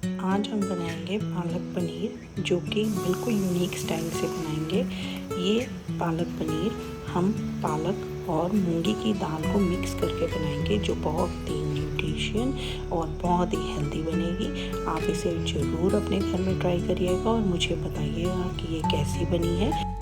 आज हम बनाएंगे पालक पनीर, जो कि बिल्कुल यूनिक स्टाइल से बनाएंगे। ये पालक पनीर हम पालक और मूंगी की दाल को मिक्स करके बनाएंगे, जो बहुत ही न्यूट्रिशन और बहुत ही हेल्दी बनेगी। आप इसे ज़रूर अपने घर में ट्राई करिएगा और मुझे बताइएगा कि ये कैसी बनी है।